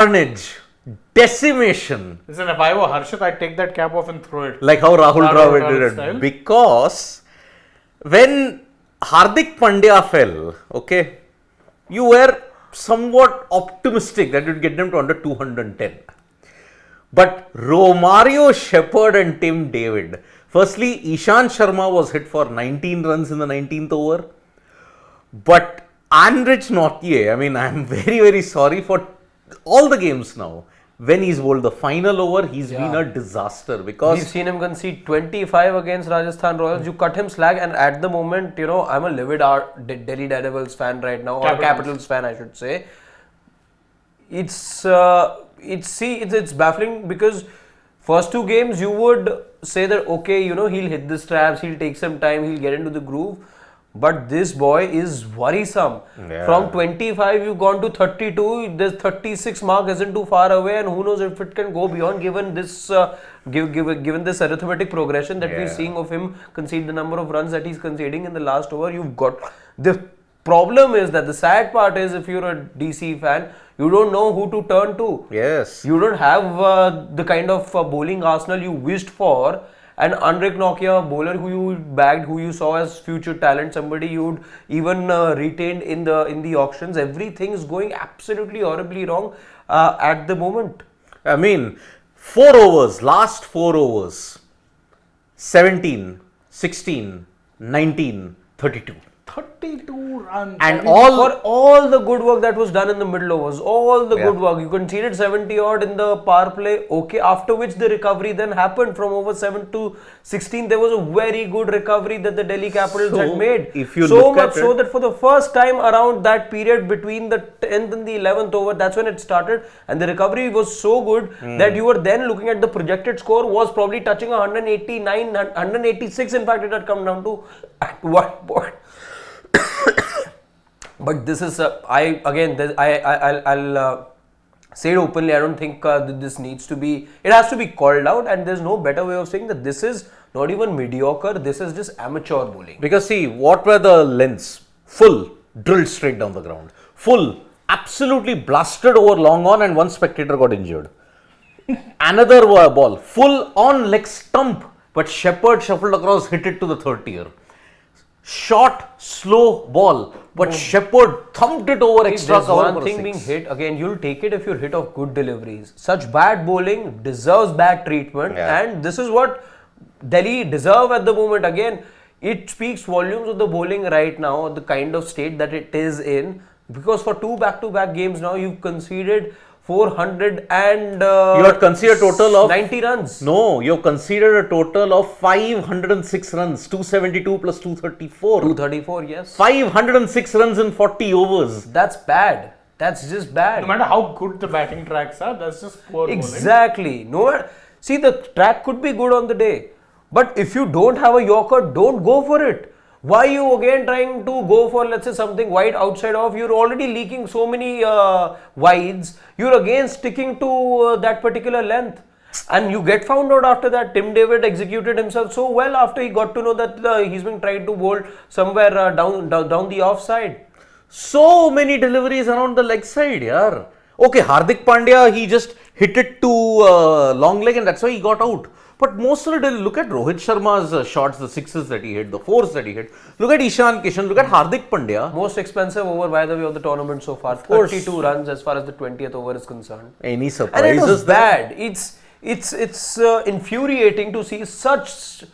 carnage, decimation. Listen, if I were Harshit, I'd take that cap off and throw it. Like how Rahul Dravid did style. it. Because when Hardik Pandya fell, okay, you were somewhat optimistic that you'd get them to under 210. But Romario, Shepherd and Tim David. Firstly, Ishan Sharma was hit for 19 runs in the 19th over. But Anrich Nortje, I mean, I'm very, very sorry for all the games now. When he's bowled the final over, he's been a disaster because we've seen him concede 25 against Rajasthan Royals. You cut him slack, and at the moment, you know, I'm a livid Delhi Daredevils fan right now, or Capitals fan, I should say. It's baffling because first two games you would say that okay, you know, he'll hit the straps, he'll take some time, he'll get into the groove. But this boy is worrisome. Yeah. From 25, you've gone to 32. This 36 mark isn't too far away, and who knows if it can go beyond. Given this, given this arithmetic progression that we're seeing of him concede the number of runs that he's conceding in the last over, you've got the problem is that the sad part is if you're a DC fan, you don't know who to turn to. Yes, you don't have the kind of bowling arsenal you wished for. And Anrich Nortje, bowler who you bagged, who you saw as future talent, somebody you'd even retained in the auctions. Everything is going absolutely horribly wrong at the moment. I mean, 4 overs, last 4 overs, 17, 16, 19, 32. 32 runs. And all the good work that was done in the middle overs, all the good work. You conceded 70 odd in the power play, okay, after which the recovery then happened from over 7 to 16. There was a very good recovery that the Delhi Capitals had made. If you so look much at so that for the first time around that period between the 10th and the 11th over, that's when it started. And the recovery was so good that you were then looking at the projected score was probably touching 189, 186 in fact it had come down to at one point. But this is I'll say it openly. I don't think this needs to be. It has to be called out, and there's no better way of saying that this is not even mediocre. This is just amateur bowling. Because see, what were the lengths? Full, drilled straight down the ground. Full, absolutely blasted over long on, and one spectator got injured. Another ball, full on leg stump, but Shepherd shuffled across, hit it to the third tier. Short, slow ball, but Shepherd thumped it over extra cover. There's one thing being hit, again, you'll take it if you're hit of good deliveries. Such bad bowling deserves bad treatment, and this is what Delhi deserve at the moment. Again, it speaks volumes of the bowling right now, the kind of state that it is in, because for 2 back-to-back games now, you've conceded 400 and you had conceded a total of 90 runs. No, you have conceded a total of 506 runs, 272 plus 234. 234, yes. 506 runs in 40 overs. That's bad. That's just bad. No matter how good the batting tracks are, that's just poor bowling. Exactly. See, the track could be good on the day, but if you don't have a Yorker, don't go for it. Why are you again trying to go for, let's say, something wide outside off? You're already leaking so many wides. You're again sticking to that particular length. And you get found out after that. Tim David executed himself so well after he got to know that he's been trying to bowl somewhere down the offside. So many deliveries around the leg side, yaar. Okay, Hardik Pandya, he just hit it to long leg and that's why he got out. But most of the look at Rohit Sharma's shots, the sixes that he hit, the fours that he hit. Look at Ishan Kishan, look at Hardik Pandya. Most expensive over, by the way, of the tournament so far. 32 runs as far as the 20th over is concerned. Any surprises? And it was bad. It's infuriating to see such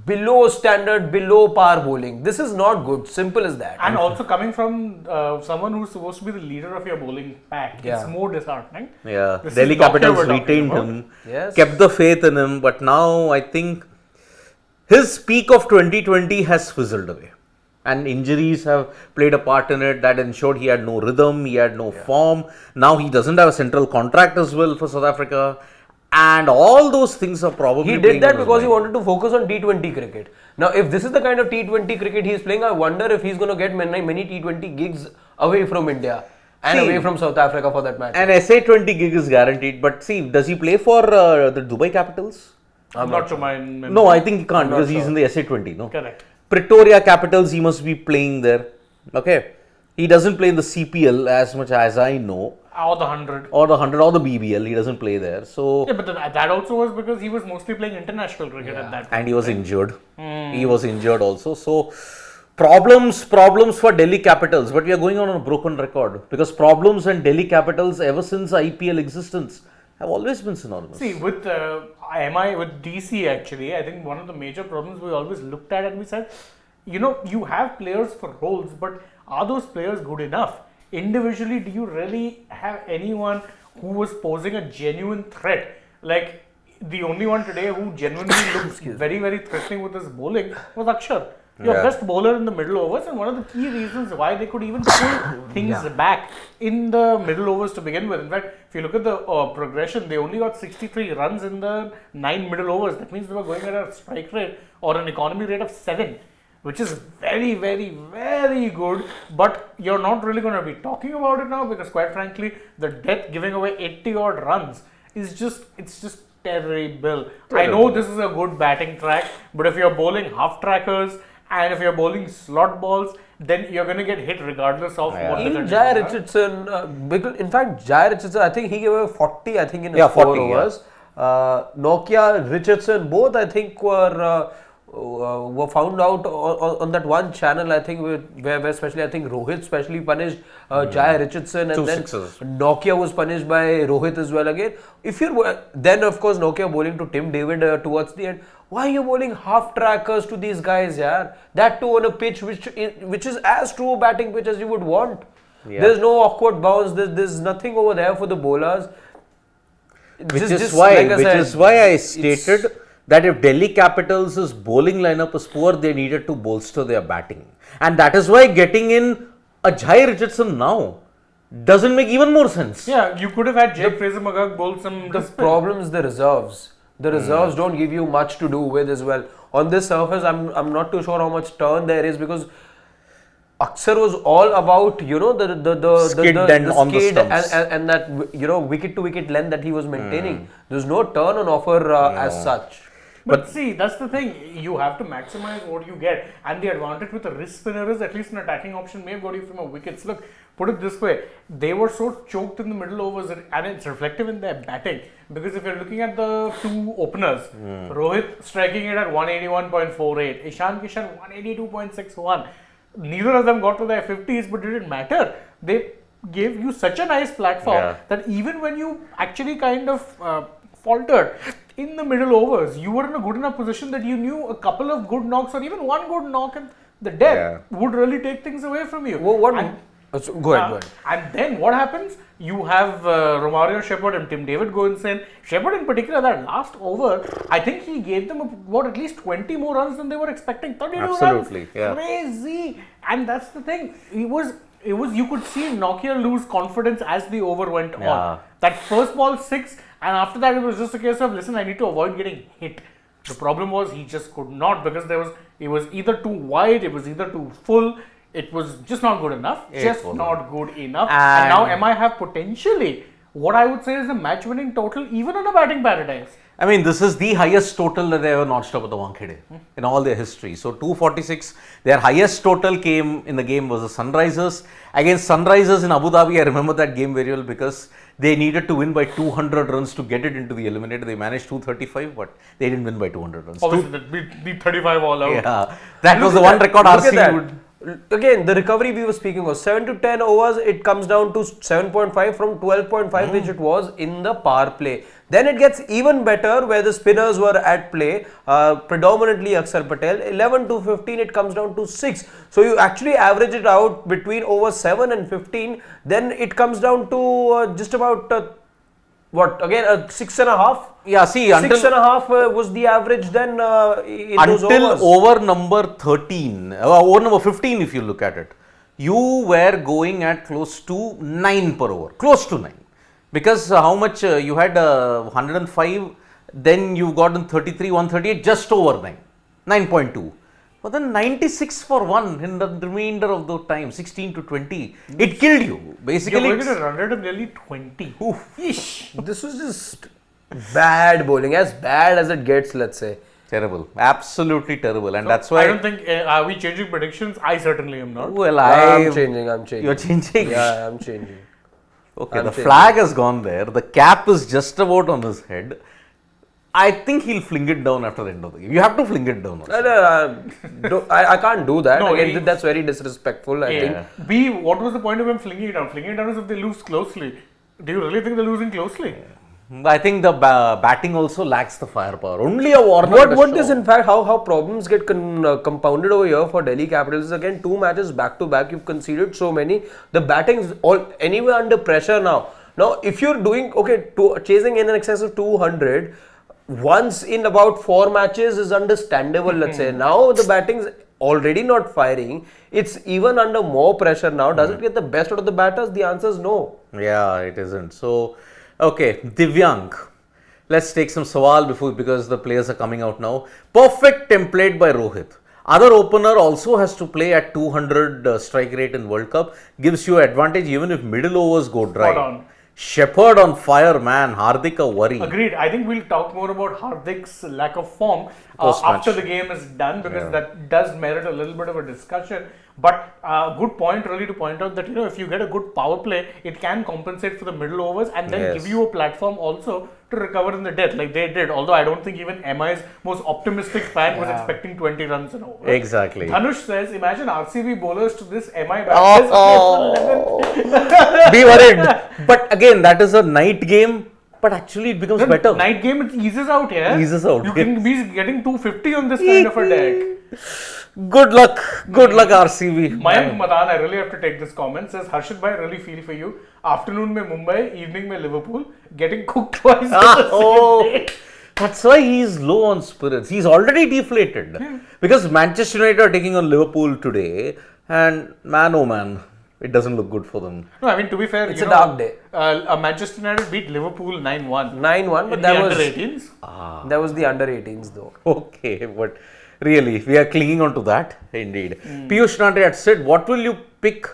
below standard, below par bowling. This is not good. Simple as that. And also coming from someone who's supposed to be the leader of your bowling pack, it's more disheartening. Yeah, Delhi Capitals retained him, kept the faith in him, but now I think his peak of 2020 has fizzled away. And injuries have played a part in it. That ensured he had no rhythm, he had no form. Now he doesn't have a central contract as well for South Africa. And all those things are probably. He did that because he wanted to focus on T20 cricket. Now, if this is the kind of T20 cricket he is playing, I wonder if he's going to get many T20 gigs away from India and away from South Africa for that matter. An SA20 gig is guaranteed. But see, does he play for the Dubai Capitals? I'm not sure. No, I think he can't because he's in the SA20. No, correct. Pretoria Capitals, he must be playing there. Okay, he doesn't play in the CPL as much as I know. Or the 100. or the 100 or the BBL. He doesn't play there. So Yeah, but that also was because he was mostly playing international cricket at that point. and he was injured. He was injured also. So problems for Delhi Capitals. But we are going on a broken record because problems and Delhi Capitals ever since IPL existence have always been synonymous. See, with with DC actually, I think one of the major problems we always looked at and we said, you have players for roles, but are those players good enough? Individually, do you really have anyone who was posing a genuine threat? Like, the only one today who genuinely looks very, very threatening with his bowling was Akshar. Your best bowler in the middle overs, and one of the key reasons why they could even pull things back in the middle overs to begin with. In fact, if you look at the progression, they only got 63 runs in the 9 middle overs. That means they were going at a strike rate or an economy rate of 7, which is very, very, very good. But you're not really going to be talking about it now because, quite frankly, the death giving away 80 odd runs is just terrible. I know this is a good batting track, but if you're bowling half trackers and if you're bowling slot balls, then you're going to get hit regardless of what the Even conditions Jai are. Richardson, because in fact, Jai Richardson, I think he gave away 40, I think, in his 40, 4 overs. Nokia, Richardson, both I think were found out on that one channel, I think, where especially, I think Rohit especially punished Jai Richardson, and 2 then sixes. Nokia was punished by Rohit as well again. Then of course Nokia bowling to Tim David towards the end. Why are you bowling half trackers to these guys, yaar? That too on a pitch which is as true a batting pitch as you would want. There's no awkward bounce. There's nothing over there for the bowlers. Which is why I stated that if Delhi Capitals' bowling lineup is poor, they needed to bolster their batting. And that is why getting in a Jai Richardson now doesn't make even more sense. Yeah, you could have had Jake Fraser-Magag bowl some. The problem is the reserves. The reserves don't give you much to do with as well. On this surface, I'm not too sure how much turn there is because Akshar was all about the Skid and on the stumps. and that wicket to wicket length that he was maintaining. There's no turn on offer as such. But see, that's the thing. You have to maximize what you get. And the advantage with a wrist spinner is at least an attacking option may have got you from a wickets. Look, put it this way. They were so choked in the middle overs and it's reflective in their batting. Because if you're looking at the two openers, Rohit striking it at 181.48, Ishan Kishan 182.61. Neither of them got to their 50s, but didn't matter. They gave you such a nice platform that even when you actually kind of faltered in the middle overs, you were in a good enough position that you knew a couple of good knocks or even one good knock and the death would really take things away from you. Go ahead. And then what happens? You have Romario, Shepherd and Tim David go insane. Shepherd in particular, that last over, I think he gave them at least 20 more runs than they were expecting. 32 Absolutely, runs. Crazy. And that's the thing. It was you could see Nokia lose confidence as the over went on. That first ball 6, and after that it was just a case of, listen, I need to avoid getting hit. The problem was he just could not because it was either too wide, it was either too full. It was just not good enough. Not good enough. And now MI have potentially what I would say is a match-winning total even on a batting paradise. I mean, this is the highest total that they ever notched up at the Wankhede in all their history. So 246, their highest total came in the game was the Sunrisers. Against Sunrisers in Abu Dhabi, I remember that game very well because they needed to win by 200 runs to get it into the eliminator. They managed 235, but they didn't win by 200 runs. Obviously, that beat 35 all out. Yeah, that was the one record RC would. Again, the recovery we were speaking of 7 to 10 overs, it comes down to 7.5 from 12.5, which it was in the power play. Then it gets even better where the spinners were at play, predominantly Akshar Patel. 11 to 15, it comes down to 6. So you actually average it out between over 7 and 15, then it comes down to just about 6.5? Yeah, see, 6.5 was the average then in those overs. Until over number 13, over number 15 if you look at it, you were going at close to 9 per over, close to 9. Because how much you had 105, then you got in 33, 138, just over 9, 9.2. But then 96 for 1 in the remainder of the time, 16 to 20, it killed you. Basically, you're going to run rate of nearly 20. This was just bad bowling, as bad as it gets, let's say. Terrible, absolutely terrible, and that's why I don't think are we changing predictions? I certainly am not. Well, I'm changing. You're changing. Yeah, I'm changing. Okay, the flag has gone there. The cap is just about on his head. I think he'll fling it down after the end of the game. You have to fling it down. I can't do that. No, Again, that's very disrespectful, I think. B, what was the point of him flinging it down? Flinging it down is if they lose closely. Do you really think they're losing closely? I think the batting also lacks the firepower. Only a Warner. What is in fact how problems get compounded over here for Delhi Capitals? Again, 2 matches back to back. You've conceded so many. The batting's all anyway under pressure now. Now, if you're doing chasing in excess of 200. Once in about 4 matches is understandable, let's say. Now the batting's already not firing. It's even under more pressure now. Does it get the best out of the batters? The answer is no. Yeah, it isn't. So, okay, Divyang. Let's take some sawal because the players are coming out now. Perfect template by Rohit. Other opener also has to play at 200 strike rate in World Cup. Gives you advantage even if middle overs go dry. Spot on. Shepherd on fire, man. Hardik a worry. Agreed. I think we'll talk more about Hardik's lack of form after the game is done because that does merit a little bit of a discussion. But good point really to point out that if you get a good power play, it can compensate for the middle overs and then give you a platform also to recover in the death like they did. Although I don't think even MI's most optimistic fan was expecting 20 runs an over. Exactly. Dhanush says, imagine RCB bowlers to this MI batters. Be worried. But again, that is a night game. But actually, it becomes better. Night game, it eases out here. Eases out. You can be getting 250 on this kind of a deck. Good luck. Good luck, RCB. Mayank Madan, I really have to take this comment. Says, Harshit bhai, really feel for you. Afternoon mein Mumbai, evening mein Liverpool. Getting cooked twice in the same day. That's why he's low on spirits. He's already deflated. Because Manchester United are taking on Liverpool today. And man, oh man, it doesn't look good for them. No, I mean, to be fair, it's a dark day. Manchester United beat Liverpool 9-1. 9-1, but that was under 18s. That was the under 18s though. Okay, but really, we are clinging on to that. Indeed. Piyush Nande had said, what will you pick?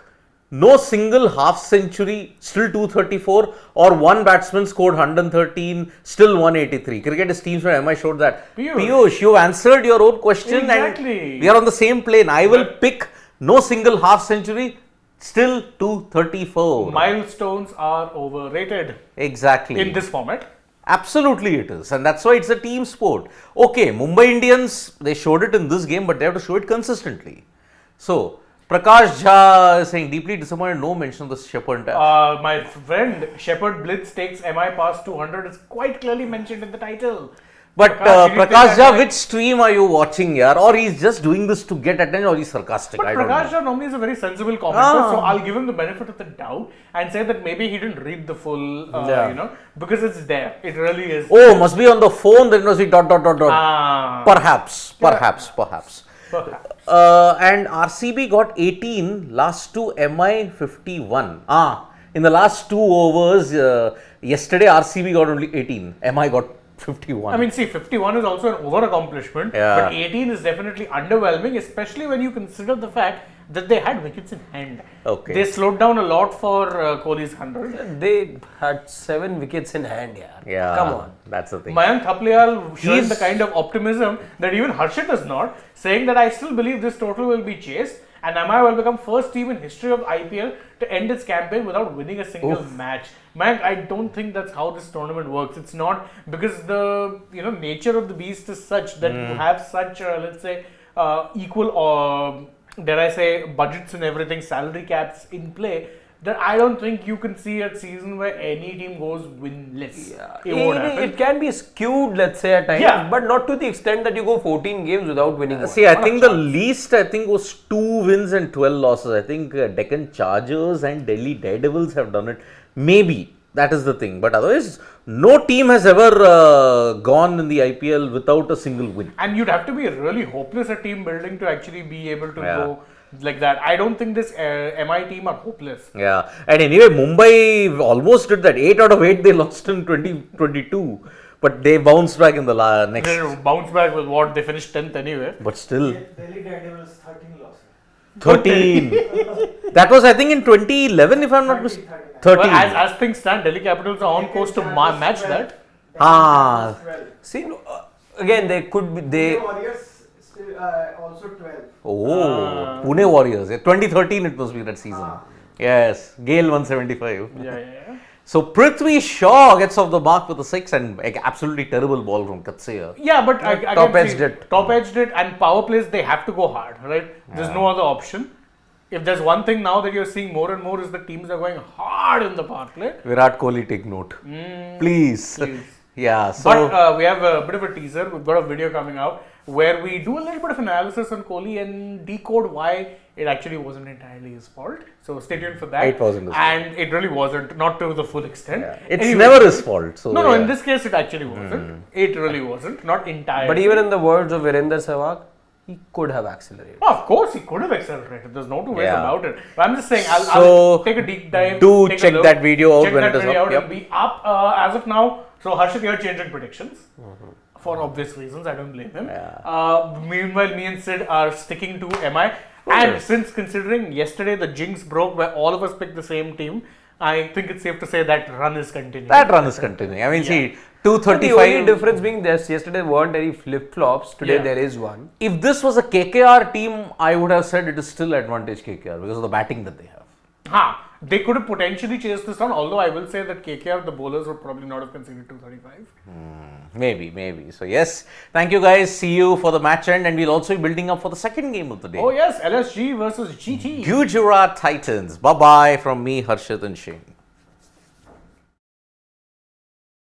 No single half century, still 234, or one batsman scored 113, still 183. Cricket is teams where MI showed that. Piyush, you answered your own question. Exactly. And we are on the same plane. I will pick no single half century, still 234. Milestones are overrated. Exactly. In this format. Absolutely it is. And that's why it's a team sport. Okay, Mumbai Indians, they showed it in this game, but they have to show it consistently. So, Prakash Jha is saying, deeply disappointed, no mention of the Shepherd. My friend, Shepherd Blitz takes MI past 200 is quite clearly mentioned in the title. But Prakash Jha, which stream are you watching here? Or he's just doing this to get attention or he's sarcastic? But I don't know. Prakash Jha normally is a very sensible commenter, so I'll give him the benefit of the doubt and say that maybe he didn't read the full, because it's there. It really is. Oh, must be on the phone, then must be ... Perhaps. And RCB got 18, last two MI 51. In the last 2 overs, yesterday RCB got only 18, MI got 51. I mean, see, 51 is also an over accomplishment, but 18 is definitely underwhelming, especially when you consider the fact that they had wickets in hand. Okay. They slowed down a lot for Kohli's 100. They had 7 wickets in hand, yeah. Come on. That's the thing. Mayank Thaplial showing the kind of optimism that even Harshit is not, saying that I still believe this total will be chased and MI will become first team in history of IPL to end its campaign without winning a single match. Mayank, I don't think that's how this tournament works. It's not because the nature of the beast is such that you have such let's say equal dare I say budgets and everything, salary caps in play, that I don't think you can see a season where any team goes winless. It won't happen. It can be skewed, let's say, at times, but not to the extent that you go 14 games without winning one. See, I think the least, was 2 wins and 12 losses. I think Deccan Chargers and Delhi Daredevils have done it. Maybe. That is the thing. But otherwise, no team has ever gone in the IPL without a single win. And you'd have to be really hopeless at team building to actually be able to go like that. I don't think this MI team are hopeless. Yeah. And anyway, Mumbai almost did that. 8 out of 8 they lost in 2022. But they bounced back in the next. They bounced back with what? They finished 10th anyway. But still. Delhi Daredevils 13 losses. 13. That was, I think, in 2011, if I'm not mistaken. 13. Well, as things stand, Delhi Capitals are on course to match that. See, again, they could be. Pune Warriors still, also 12. Pune Warriors. 2013 it must be that season. Yes, Gale 175. Yeah. So Prithvi Shaw gets off the mark with a 6 and like, absolutely terrible ball from Katseya. Yeah, but top-edged it. Top-edged it, and power plays, they have to go hard, right? There's no other option. If there's one thing now that you're seeing more and more is that teams are going hard in the power play. Virat Kohli, take note. Please. Yeah, so... But we have a bit of a teaser. We've got a video coming out where we do a little bit of analysis on Kohli and decode why it actually wasn't entirely his fault. So stay tuned for that. It wasn't his fault. And it really wasn't, not to the full extent. Yeah. It's Anyway, never his fault. So No, yeah. in this case it actually wasn't. It really wasn't. Not entirely. But even in the words of Virender Sehwag, he could have accelerated. Oh, of course, he could have accelerated. There's no two ways Yeah. about it. But I'm just saying, I'll So, take a deep dive. do take a check look, that video out check when that it is video up. out. Yep. It'll be up as of now. So, Harshit, you're changing predictions. For obvious reasons, I don't blame him. Meanwhile, me and Sid are sticking to MI. And since considering yesterday the jinx broke where all of us picked the same team, I think it's safe to say that run is continuing. That run is continuing. I mean, see, The only 235. difference being this, yesterday weren't any flip-flops, today Yeah. there is one. If this was a KKR team, I would have said it is still advantage KKR because of the batting that they have. They could have potentially chased this run, although I will say that KKR, the bowlers would probably not have conceded 235. Maybe. So, yes, thank you guys. See you for the match end, and we'll also be building up for the second game of the day. Oh yes, LSG versus GT. Gujarat Titans. Bye bye from me, Harshit and Shane.